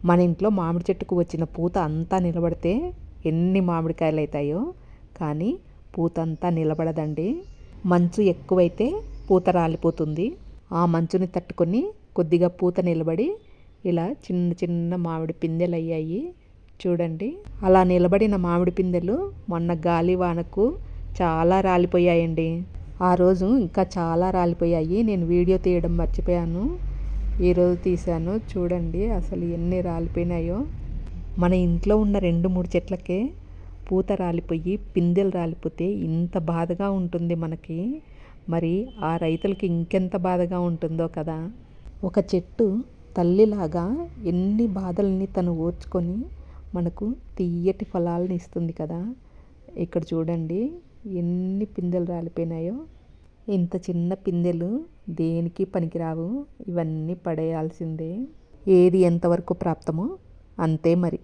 మన ఇంట్లో మామిడి చెట్టుకు వచ్చిన పూత అంతా నిలబడితే ఎన్ని మామిడికాయలు అవుతాయో, కానీ పూత అంతా నిలబడదండి. మంచు ఎక్కువైతే పూత రాలిపోతుంది. ఆ మంచుని తట్టుకొని కొద్దిగా పూత నిలబడి ఇలా చిన్న చిన్న మామిడి పిందెలు అయ్యాయి చూడండి. అలా నిలబడిన మామిడి పిందెలు మొన్న గాలి వానకు చాలా రాలిపోయాయండి. ఆ రోజు ఇంకా చాలా రాలిపోయాయి. నేను వీడియో తీయడం మర్చిపోయాను, ఈరోజు తీశాను చూడండి అసలు ఎన్ని రాలిపోయినాయో. మన ఇంట్లో ఉన్న 2-3 చెట్లకే పూత రాలిపోయి పిందెలు రాలిపోతే ఇంత బాధగా ఉంటుంది మనకి. మరి ఆ రైతులకి ఇంకెంత బాధగా ఉంటుందో కదా. ఒక చెట్టు తల్లిలాగా ఎన్ని బాధల్ని తను ఓర్చుకొని మనకు తీయటి ఫలాలను ఇస్తుంది కదా. ఇక్కడ చూడండి ఎన్ని పిందెలు రాలిపోయినాయో. ఇంత చిన్న పిందెలు దేనికి పనికిరావు, ఇవన్నీ పడేయాల్సిందే. ఏది ఎంతవరకు ప్రాప్తమో అంతే మరి.